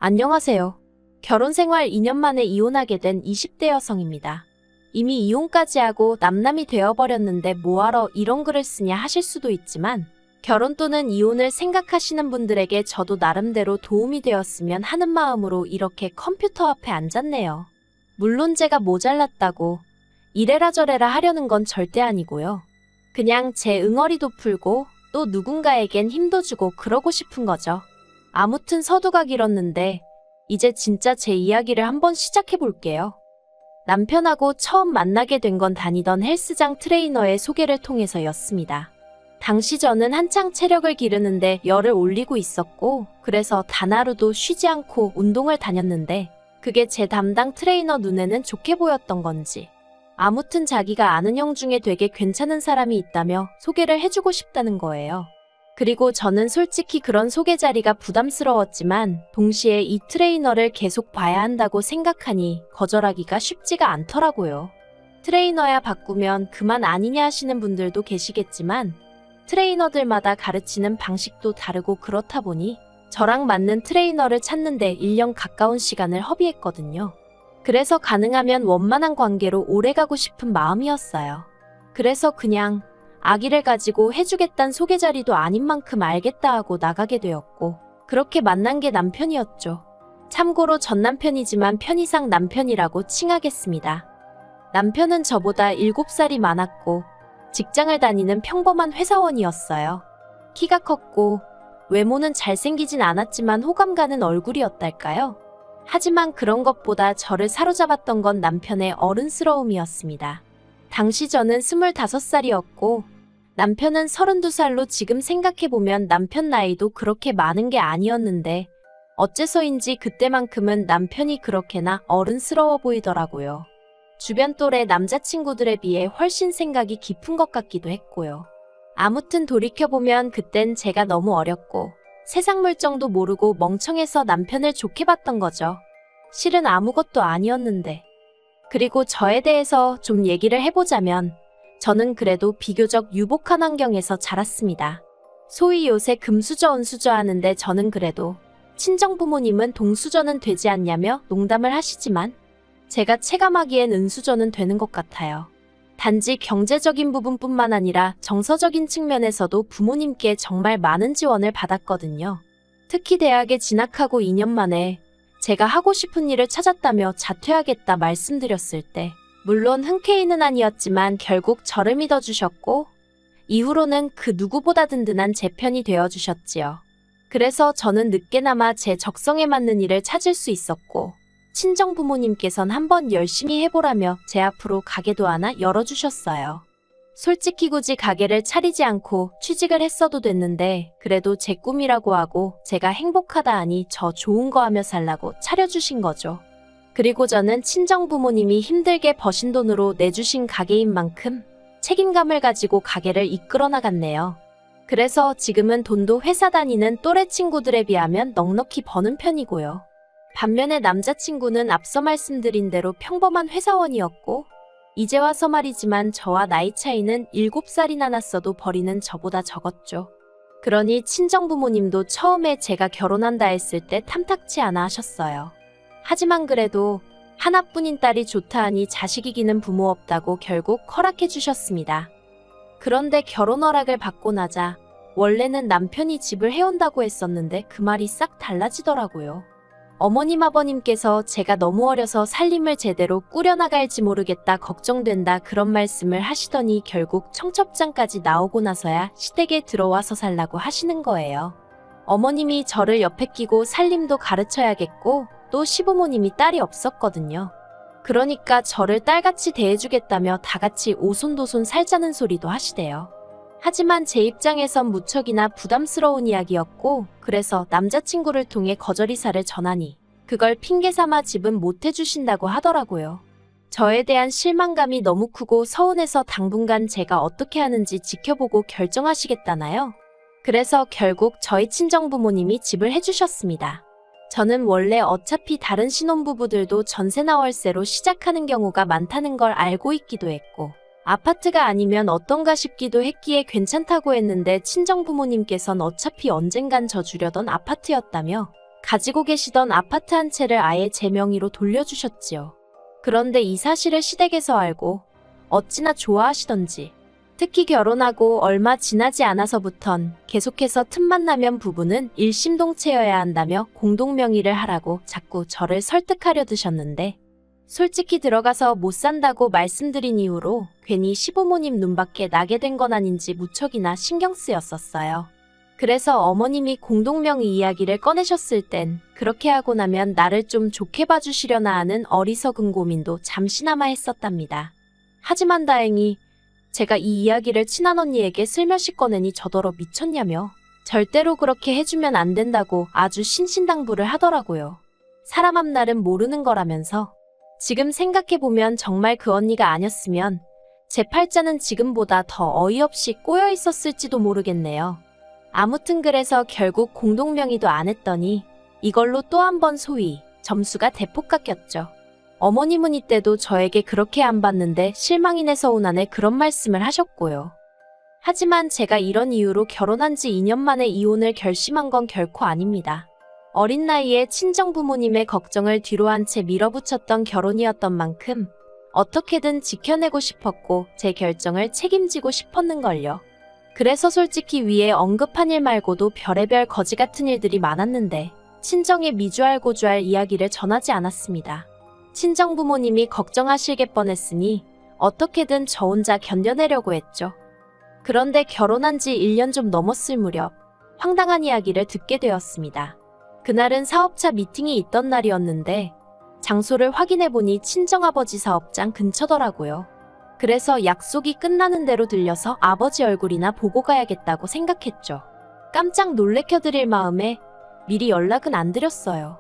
안녕하세요. 결혼 생활 2년 만에 이혼하게 된 20대 여성입니다. 이미 이혼까지 하고 남남이 되어버렸는데 뭐하러 이런 글을 쓰냐 하실 수도 있지만 결혼 또는 이혼을 생각하시는 분들에게 저도 나름대로 도움이 되었으면 하는 마음으로 이렇게 컴퓨터 앞에 앉았네요. 물론 제가 모자랐다고 이래라 저래라 하려는 건 절대 아니고요. 그냥 제 응어리도 풀고 또 누군가에겐 힘도 주고 그러고 싶은 거죠. 아무튼 서두가 길었는데 이제 진짜 제 이야기를 한번 시작해 볼게요. 남편하고 처음 만나게 된 건 다니던 헬스장 트레이너의 소개를 통해서였습니다. 당시 저는 한창 체력을 기르는데 열을 올리고 있었고 그래서 단 하루도 쉬지 않고 운동을 다녔는데 그게 제 담당 트레이너 눈에는 좋게 보였던 건지 아무튼 자기가 아는 형 중에 되게 괜찮은 사람이 있다며 소개를 해주고 싶다는 거예요. 그리고 저는 솔직히 그런 소개 자리가 부담스러웠지만 동시에 이 트레이너를 계속 봐야 한다고 생각하니 거절하기가 쉽지가 않더라고요. 트레이너야 바꾸면 그만 아니냐 하시는 분들도 계시겠지만 트레이너들마다 가르치는 방식도 다르고 그렇다 보니 저랑 맞는 트레이너를 찾는데 1년 가까운 시간을 허비했거든요. 그래서 가능하면 원만한 관계로 오래가고 싶은 마음이었어요. 그래서 그냥 아기를 가지고 해주겠단 소개 자리도 아닌 만큼 알겠다 하고 나가게 되었고 그렇게 만난 게 남편이었죠. 참고로 전 남편이지만 편의상 남편이라고 칭하겠습니다. 남편은 저보다 7살이 많았고 직장을 다니는 평범한 회사원이었어요. 키가 컸고 외모는 잘생기진 않았지만 호감 가는 얼굴이었달까요? 하지만 그런 것보다 저를 사로잡았던 건 남편의 어른스러움이었습니다. 당시 저는 25살이었고 남편은 32살로 지금 생각해보면 남편 나이도 그렇게 많은 게 아니었는데 어째서인지 그때만큼은 남편이 그렇게나 어른스러워 보이더라고요. 주변 또래 남자친구들에 비해 훨씬 생각이 깊은 것 같기도 했고요. 아무튼 돌이켜보면 그땐 제가 너무 어렸고 세상 물정도 모르고 멍청해서 남편을 좋게 봤던 거죠. 실은 아무것도 아니었는데. 그리고 저에 대해서 좀 얘기를 해보자면 저는 그래도 비교적 유복한 환경에서 자랐습니다. 소위 요새 금수저 은수저 하는데 저는 그래도 친정부모님은 동수저는 되지 않냐며 농담을 하시지만 제가 체감하기엔 은수저는 되는 것 같아요. 단지 경제적인 부분뿐만 아니라 정서적인 측면에서도 부모님께 정말 많은 지원을 받았거든요. 특히 대학에 진학하고 2년 만에 제가 하고 싶은 일을 찾았다며 자퇴하겠다 말씀드렸을 때 물론 흔쾌히는 아니었지만 결국 저를 믿어주셨고 이후로는 그 누구보다 든든한 제 편이 되어주셨지요. 그래서 저는 늦게나마 제 적성에 맞는 일을 찾을 수 있었고 친정 부모님께선 한번 열심히 해보라며 제 앞으로 가게도 하나 열어주셨어요. 솔직히 굳이 가게를 차리지 않고 취직을 했어도 됐는데 그래도 제 꿈이라고 하고 제가 행복하다 하니 저 좋은 거 하며 살라고 차려주신 거죠. 그리고 저는 친정 부모님이 힘들게 버신 돈으로 내주신 가게인 만큼 책임감을 가지고 가게를 이끌어 나갔네요. 그래서 지금은 돈도 회사 다니는 또래 친구들에 비하면 넉넉히 버는 편이고요. 반면에 남자친구는 앞서 말씀드린 대로 평범한 회사원이었고 이제 와서 말이지만 저와 나이 차이는 7살이나 났어도 벌이는 저보다 적었죠. 그러니 친정부모님도 처음에 제가 결혼한다 했을 때 탐탁치 않아 하셨어요. 하지만 그래도 하나뿐인 딸이 좋다 하니 자식 이기는 부모 없다고 결국 허락해 주셨습니다. 그런데 결혼 허락을 받고 나자 원래는 남편이 집을 해온다고 했었는데 그 말이 싹 달라지더라고요. 어머님 아버님께서 제가 너무 어려서 살림을 제대로 꾸려나갈지 모르겠다 걱정된다 그런 말씀을 하시더니 결국 청첩장까지 나오고 나서야 시댁에 들어와서 살라고 하시는 거예요. 어머님이 저를 옆에 끼고 살림도 가르쳐야겠고 또 시부모님이 딸이 없었거든요. 그러니까 저를 딸같이 대해주겠다며 다같이 오손도손 살자는 소리도 하시대요. 하지만 제 입장에선 무척이나 부담스러운 이야기였고 그래서 남자친구를 통해 거절이사를 전하니 그걸 핑계삼아 집은 못 해주신다고 하더라고요. 저에 대한 실망감이 너무 크고 서운해서 당분간 제가 어떻게 하는지 지켜보고 결정하시겠다나요? 그래서 결국 저희 친정부모님이 집을 해주셨습니다. 저는 원래 어차피 다른 신혼부부들도 전세나 월세로 시작하는 경우가 많다는 걸 알고 있기도 했고 아파트가 아니면 어떤가 싶기도 했기에 괜찮다고 했는데 친정부모님께선 어차피 언젠간 저 주려던 아파트였다며 가지고 계시던 아파트 한 채를 아예 제 명의로 돌려주셨지요. 그런데 이 사실을 시댁에서 알고 어찌나 좋아하시던지, 특히 결혼하고 얼마 지나지 않아서부턴 계속해서 틈만 나면 부부는 일심동체여야 한다며 공동명의를 하라고 자꾸 저를 설득하려 드셨는데, 솔직히 들어가서 못 산다고 말씀드린 이후로 괜히 시부모님 눈밖에 나게 된 건 아닌지 무척이나 신경 쓰였었어요. 그래서 어머님이 공동명의 이야기를 꺼내셨을 땐 그렇게 하고 나면 나를 좀 좋게 봐주시려나 하는 어리석은 고민도 잠시나마 했었답니다. 하지만 다행히 제가 이 이야기를 친한언니에게 슬며시 꺼내니 저더러 미쳤냐며 절대로 그렇게 해주면 안 된다고 아주 신신당부를 하더라고요. 사람 앞날은 모르는 거라면서. 지금 생각해보면 정말 그 언니가 아니었으면 제 팔자는 지금보다 더 어이없이 꼬여 있었을지도 모르겠네요. 아무튼 그래서 결국 공동명의도 안 했더니 이걸로 또 한 번 소위 점수가 대폭 깎였죠. 어머님은 이때도 저에게 그렇게 안 봤는데 실망이네 서운하네 그런 말씀을 하셨고요. 하지만 제가 이런 이유로 결혼한 지 2년 만에 이혼을 결심한 건 결코 아닙니다. 어린 나이에 친정부모님의 걱정을 뒤로 한 채 밀어붙였던 결혼이었던 만큼 어떻게든 지켜내고 싶었고 제 결정을 책임지고 싶었는걸요. 그래서 솔직히 위에 언급한 일 말고도 별의별 거지 같은 일들이 많았는데 친정에 미주알 고주알 이야기를 전하지 않았습니다. 친정부모님이 걱정하실게 뻔했으니 어떻게든 저 혼자 견뎌내려고 했죠. 그런데 결혼한 지 1년 좀 넘었을 무렵 황당한 이야기를 듣게 되었습니다. 그날은 사업차 미팅이 있던 날이었는데 장소를 확인해보니 친정아버지 사업장 근처더라고요. 그래서 약속이 끝나는 대로 들려서 아버지 얼굴이나 보고 가야겠다고 생각했죠. 깜짝 놀래켜드릴 마음에 미리 연락은 안 드렸어요.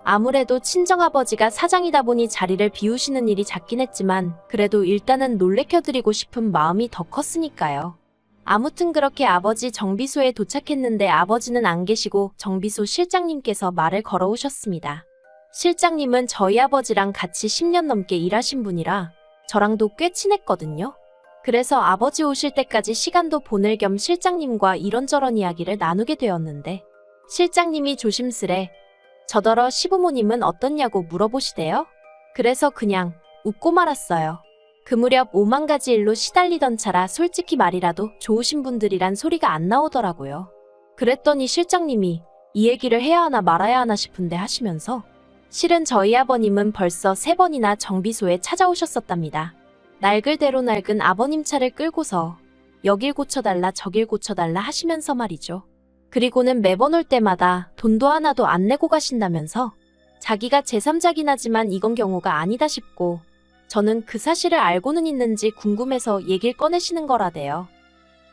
아무래도 친정아버지가 사장이다 보니 자리를 비우시는 일이 잦긴 했지만 그래도 일단은 놀래켜드리고 싶은 마음이 더 컸으니까요. 아무튼 그렇게 아버지 정비소에 도착했는데 아버지는 안 계시고 정비소 실장님께서 말을 걸어오셨습니다. 실장님은 저희 아버지랑 같이 10년 넘게 일하신 분이라 저랑도 꽤 친했거든요. 그래서 아버지 오실 때까지 시간도 보낼 겸 실장님과 이런저런 이야기를 나누게 되었는데 실장님이 조심스레 저더러 시부모님은 어떻냐고 물어보시대요. 그래서 그냥 웃고 말았어요. 그 무렵 5만 가지 일로 시달리던 차라 솔직히 말이라도 좋으신 분들이란 소리가 안 나오더라고요. 그랬더니 실장님이 이 얘기를 해야 하나 말아야 하나 싶은데 하시면서 실은 저희 아버님은 벌써 3번이나 정비소에 찾아오셨었답니다. 낡을대로 낡은 아버님 차를 끌고서 여길 고쳐달라 저길 고쳐달라 하시면서 말이죠. 그리고는 매번 올 때마다 돈도 하나도 안 내고 가신다면서 자기가 제3자긴 하지만 이건 경우가 아니다 싶고 저는 그 사실을 알고는 있는지 궁금해서 얘길 꺼내시는 거라대요.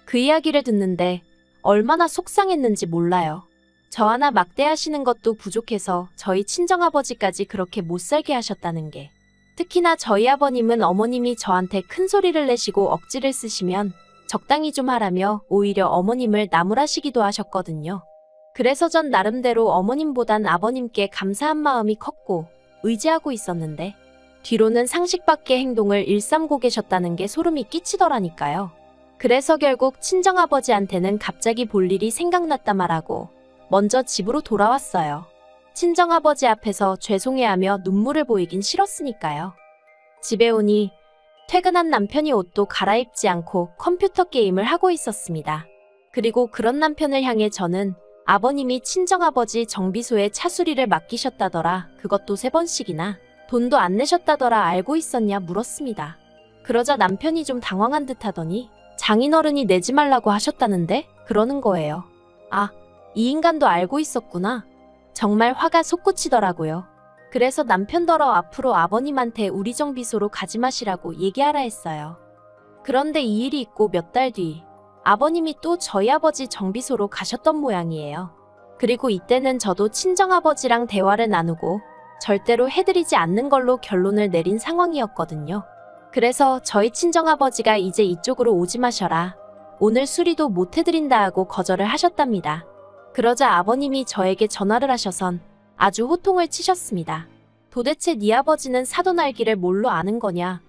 그 이야기를 듣는데 얼마나 속상했는지 몰라요. 저 하나 막대하시는 것도 부족해서 저희 친정아버지까지 그렇게 못살게 하셨다는 게. 특히나 저희 아버님은 어머님이 저한테 큰 소리를 내시고 억지를 쓰시면 적당히 좀 하라며 오히려 어머님을 나무라시기도 하셨거든요. 그래서 전 나름대로 어머님보단 아버님께 감사한 마음이 컸고 의지하고 있었는데 뒤로는 상식 밖의 행동을 일삼고 계셨다는 게 소름이 끼치더라니까요. 그래서 결국 친정아버지한테는 갑자기 볼 일이 생각났다 말하고 먼저 집으로 돌아왔어요. 친정아버지 앞에서 죄송해하며 눈물을 보이긴 싫었으니까요. 집에 오니 퇴근한 남편이 옷도 갈아입지 않고 컴퓨터 게임을 하고 있었습니다. 그리고 그런 남편을 향해 저는 아버님이 친정아버지 정비소에 차수리를 맡기셨다더라. 그것도 3번씩이나. 돈도 안 내셨다더라. 알고 있었냐 물었습니다. 그러자 남편이 좀 당황한 듯 하더니 장인어른이 내지 말라고 하셨다는데? 그러는 거예요. 아, 이 인간도 알고 있었구나. 정말 화가 솟구치더라고요. 그래서 남편더러 앞으로 아버님한테 우리 정비소로 가지 마시라고 얘기하라 했어요. 그런데 이 일이 있고 몇 달 뒤 아버님이 또 저희 아버지 정비소로 가셨던 모양이에요. 그리고 이때는 저도 친정아버지랑 대화를 나누고 절대로 해드리지 않는 걸로 결론을 내린 상황이었거든요. 그래서 저희 친정아버지가 이제 이쪽으로 오지 마셔라. 오늘 수리도 못 해드린다 하고 거절을 하셨답니다. 그러자 아버님이 저에게 전화를 하셔선 아주 호통을 치셨습니다. 도대체 네 아버지는 사돈 알기를 뭘로 아는 거냐?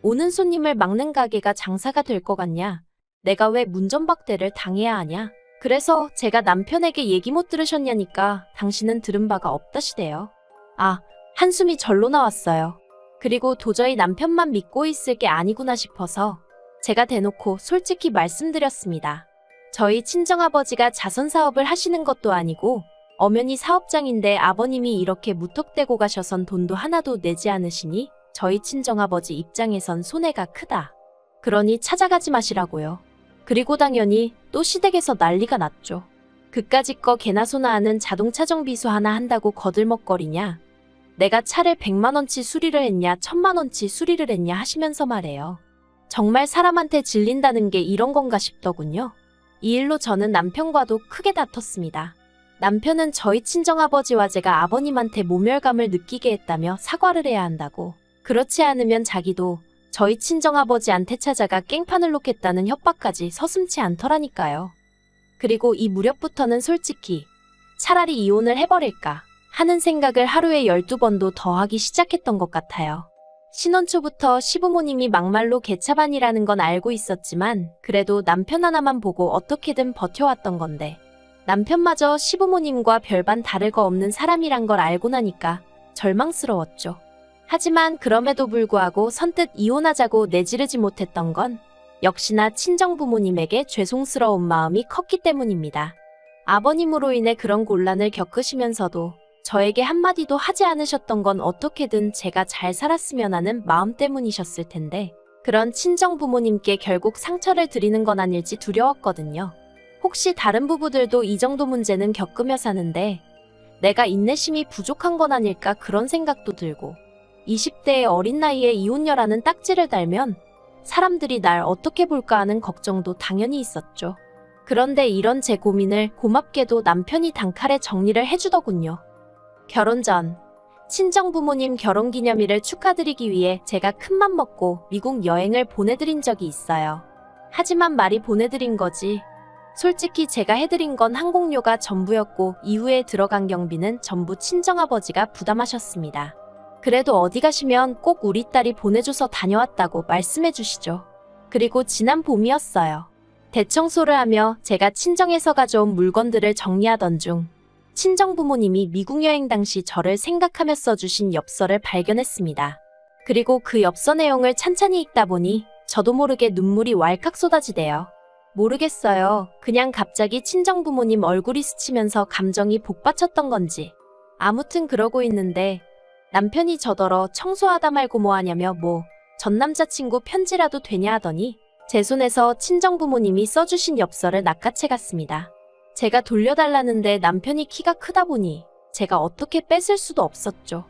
오는 손님을 막는 가게가 장사가 될 것 같냐? 내가 왜 문전박대를 당해야 하냐? 그래서 제가 남편에게 얘기 못 들으셨냐니까 당신은 들은 바가 없다시대요. 아, 한숨이 절로 나왔어요. 그리고 도저히 남편만 믿고 있을 게 아니구나 싶어서 제가 대놓고 솔직히 말씀드렸습니다. 저희 친정아버지가 자선사업을 하시는 것도 아니고 엄연히 사업장인데 아버님이 이렇게 무턱대고 가셔선 돈도 하나도 내지 않으시니 저희 친정아버지 입장에선 손해가 크다. 그러니 찾아가지 마시라고요. 그리고 당연히 또 시댁에서 난리가 났죠. 그까짓 거 개나 소나 하는 자동차 정비소 하나 한다고 거들먹거리냐. 내가 차를 100만원치 수리를 했냐 1000만원치 수리를 했냐 하시면서 말해요. 정말 사람한테 질린다는 게 이런 건가 싶더군요. 이 일로 저는 남편과도 크게 다퉜습니다. 남편은 저희 친정아버지와 제가 아버님한테 모멸감을 느끼게 했다며 사과를 해야 한다고. 그렇지 않으면 자기도 저희 친정아버지한테 찾아가 깽판을 놓겠다는 협박까지 서슴지 않더라니까요. 그리고 이 무렵부터는 솔직히 차라리 이혼을 해버릴까 하는 생각을 하루에 12번도 더 하기 시작했던 것 같아요. 신혼 초부터 시부모님이 막말로 개차반이라는 건 알고 있었지만 그래도 남편 하나만 보고 어떻게든 버텨왔던 건데 남편마저 시부모님과 별반 다를 거 없는 사람이란 걸 알고 나니까 절망스러웠죠. 하지만 그럼에도 불구하고 선뜻 이혼하자고 내지르지 못했던 건 역시나 친정부모님에게 죄송스러운 마음이 컸기 때문입니다. 아버님으로 인해 그런 곤란을 겪으시면서도 저에게 한마디도 하지 않으셨던 건 어떻게든 제가 잘 살았으면 하는 마음 때문이셨을 텐데 그런 친정부모님께 결국 상처를 드리는 건 아닐지 두려웠거든요. 혹시 다른 부부들도 이 정도 문제는 겪으며 사는데 내가 인내심이 부족한 건 아닐까 그런 생각도 들고 20대의 어린 나이에 이혼녀라는 딱지를 달면 사람들이 날 어떻게 볼까 하는 걱정도 당연히 있었죠. 그런데 이런 제 고민을 고맙게도 남편이 단칼에 정리를 해주더군요. 결혼 전 친정부모님 결혼기념일을 축하드리기 위해 제가 큰맘 먹고 미국 여행을 보내드린 적이 있어요. 하지만 말이 보내드린 거지. 솔직히 제가 해드린 건 항공료가 전부였고 이후에 들어간 경비는 전부 친정아버지가 부담하셨습니다. 그래도 어디 가시면 꼭 우리 딸이 보내줘서 다녀왔다고 말씀해 주시죠. 그리고 지난 봄이었어요. 대청소를 하며 제가 친정에서 가져온 물건들을 정리하던 중 친정부모님이 미국 여행 당시 저를 생각하며 써주신 엽서를 발견했습니다. 그리고 그 엽서 내용을 찬찬히 읽다 보니 저도 모르게 눈물이 왈칵 쏟아지대요. 모르겠어요. 그냥 갑자기 친정부모님 얼굴이 스치면서 감정이 복받쳤던 건지. 아무튼 그러고 있는데 남편이 저더러 청소하다 말고 뭐하냐며 전 남자친구 편지라도 되냐 하더니 제 손에서 친정부모님이 써주신 엽서를 낚아채 갔습니다. 제가 돌려달라는데 남편이 키가 크다 보니 제가 어떻게 뺏을 수도 없었죠.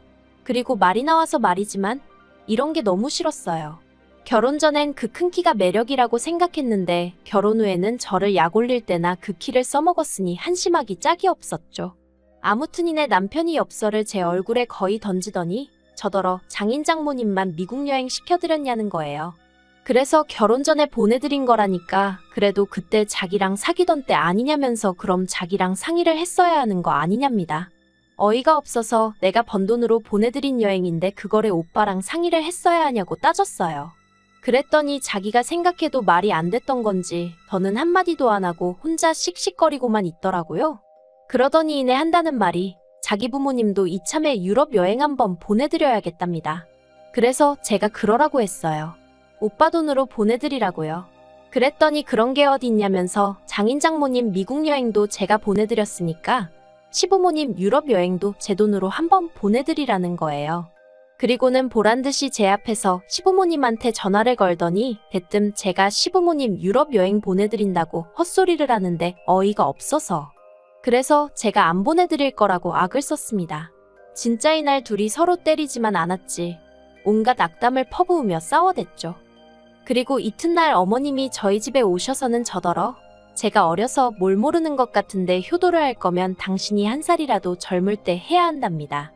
그리고 말이 나와서 말이지만 이런 게 너무 싫었어요. 결혼 전엔 그 큰 키가 매력이라고 생각했는데 결혼 후에는 저를 약 올릴 때나 그 키를 써먹었으니 한심하기 짝이 없었죠. 아무튼 이내 남편이 엽서를 제 얼굴에 거의 던지더니 저더러 장인 장모님만 미국 여행 시켜드렸냐는 거예요. 그래서 결혼 전에 보내드린 거라니까 그래도 그때 자기랑 사귀던 때 아니냐면서 그럼 자기랑 상의를 했어야 하는 거 아니냐입니다. 어이가 없어서 내가 번 돈으로 보내드린 여행인데 그거를 오빠랑 상의를 했어야 하냐고 따졌어요. 그랬더니 자기가 생각해도 말이 안 됐던 건지 더는 한마디도 안 하고 혼자 씩씩거리고만 있더라고요. 그러더니 이내 한다는 말이 자기 부모님도 이참에 유럽 여행 한번 보내드려야겠답니다. 그래서 제가 그러라고 했어요. 오빠 돈으로 보내드리라고요. 그랬더니 그런 게 어디 있냐면서 장인 장모님 미국 여행도 제가 보내드렸으니까 시부모님 유럽 여행도 제 돈으로 한번 보내드리라는 거예요. 그리고는 보란듯이 제 앞에서 시부모님한테 전화를 걸더니 대뜸 제가 시부모님 유럽 여행 보내드린다고 헛소리를 하는데 어이가 없어서. 그래서 제가 안 보내드릴 거라고 악을 썼습니다. 진짜 이날 둘이 서로 때리지만 않았지. 온갖 악담을 퍼부으며 싸워댔죠. 그리고 이튿날 어머님이 저희 집에 오셔서는 저더러 제가 어려서 뭘 모르는 것 같은데 효도를 할 거면 당신이 한 살이라도 젊을 때 해야 한답니다.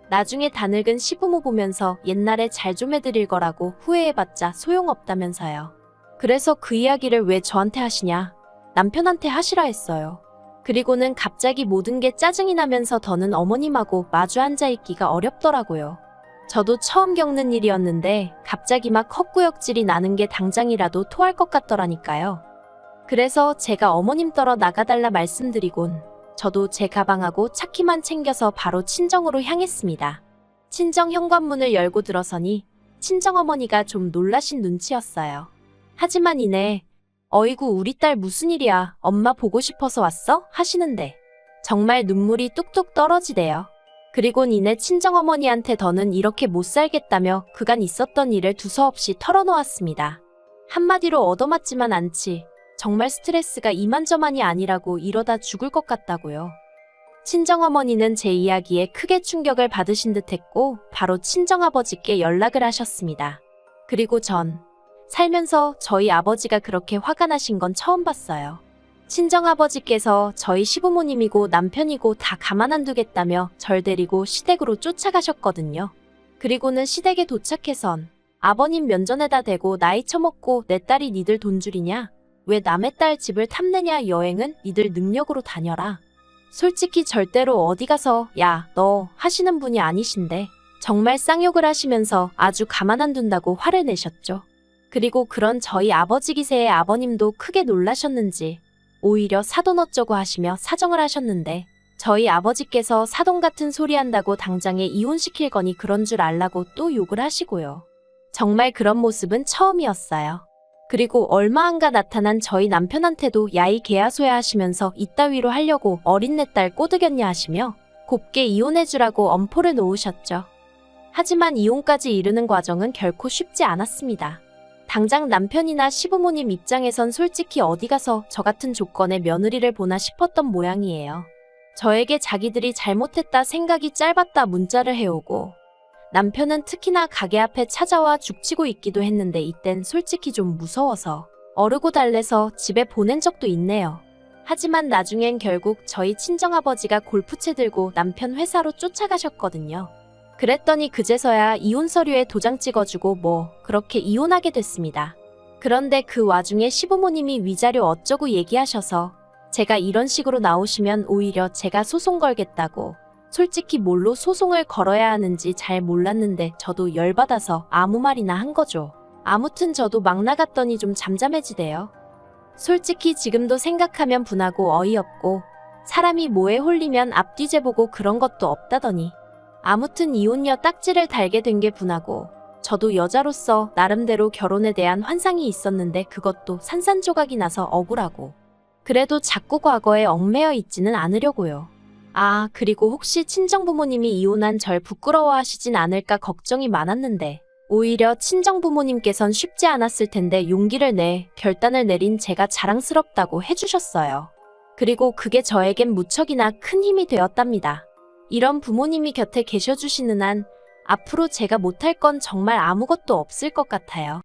나중에 다 늙은 시부모 보면서 옛날에 잘 좀 해드릴 거라고 후회해봤자 소용없다면서요. 그래서 그 이야기를 왜 저한테 하시냐? 남편한테 하시라 했어요. 그리고는 갑자기 모든 게 짜증이 나면서 더는 어머님하고 마주 앉아있기가 어렵더라고요. 저도 처음 겪는 일이었는데 갑자기 막 헛구역질이 나는 게 당장이라도 토할 것 같더라니까요. 그래서 제가 어머님 떨어 나가달라 말씀드리곤 저도 제 가방하고 차키만 챙겨서 바로 친정으로 향했습니다. 친정 현관문을 열고 들어서니 친정어머니가 좀 놀라신 눈치였어요. 하지만 이내 어이구 우리 딸 무슨 일이야 엄마 보고 싶어서 왔어? 하시는데 정말 눈물이 뚝뚝 떨어지대요. 그리곤 이내 친정어머니한테 더는 이렇게 못 살겠다며 그간 있었던 일을 두서없이 털어놓았습니다. 한마디로 얻어맞지만 않지. 정말 스트레스가 이만저만이 아니라고 이러다 죽을 것 같다고요. 친정어머니는 제 이야기에 크게 충격을 받으신 듯했고 바로 친정아버지께 연락을 하셨습니다. 그리고 전 살면서 저희 아버지가 그렇게 화가 나신 건 처음 봤어요. 친정아버지께서 저희 시부모님이고 남편이고 다 가만 안 두겠다며 절 데리고 시댁으로 쫓아가셨거든요. 그리고는 시댁에 도착해선 아버님 면전에다 대고 나이 처먹고 내 딸이 니들 돈줄이냐? 왜 남의 딸 집을 탐내냐? 여행은 니들 능력으로 다녀라. 솔직히 절대로 어디 가서 야, 너 하시는 분이 아니신데 정말 쌍욕을 하시면서 아주 가만 안 둔다고 화를 내셨죠. 그리고 그런 저희 아버지 기세에 아버님도 크게 놀라셨는지 오히려 사돈 어쩌고 하시며 사정을 하셨는데 저희 아버지께서 사돈 같은 소리 한다고 당장에 이혼시킬 거니 그런 줄 알라고 또 욕을 하시고요. 정말 그런 모습은 처음이었어요. 그리고 얼마 안가 나타난 저희 남편한테도 야이 개야소야 하시면서 이따위로 하려고 어린 내 딸 꼬드겼냐 하시며 곱게 이혼해주라고 엄포를 놓으셨죠. 하지만 이혼까지 이르는 과정은 결코 쉽지 않았습니다. 당장 남편이나 시부모님 입장에선 솔직히 어디 가서 저 같은 조건의 며느리를 보나 싶었던 모양이에요. 저에게 자기들이 잘못했다 생각이 짧았다 문자를 해오고 남편은 특히나 가게 앞에 찾아와 죽치고 있기도 했는데 이땐 솔직히 좀 무서워서 어르고 달래서 집에 보낸 적도 있네요. 하지만 나중엔 결국 저희 친정아버지가 골프채 들고 남편 회사로 쫓아가셨거든요. 그랬더니 그제서야 이혼 서류에 도장 찍어주고 뭐 그렇게 이혼하게 됐습니다. 그런데 그 와중에 시부모님이 위자료 어쩌고 얘기하셔서 제가 이런 식으로 나오시면 오히려 제가 소송 걸겠다고 솔직히 뭘로 소송을 걸어야 하는지 잘 몰랐는데 저도 열받아서 아무 말이나 한 거죠. 아무튼 저도 막 나갔더니 좀 잠잠해지대요. 솔직히 지금도 생각하면 분하고 어이없고 사람이 뭐에 홀리면 앞뒤재 보고 그런 것도 없다더니 아무튼 이혼녀 딱지를 달게 된 게 분하고 저도 여자로서 나름대로 결혼에 대한 환상이 있었는데 그것도 산산조각이 나서 억울하고 그래도 자꾸 과거에 얽매여 있지는 않으려고요. 아, 그리고 혹시 친정부모님이 이혼한 절 부끄러워하시진 않을까 걱정이 많았는데 오히려 친정부모님께선 쉽지 않았을 텐데 용기를 내 결단을 내린 제가 자랑스럽다고 해주셨어요. 그리고 그게 저에겐 무척이나 큰 힘이 되었답니다. 이런 부모님이 곁에 계셔주시는 한 앞으로 제가 못할 건 정말 아무것도 없을 것 같아요.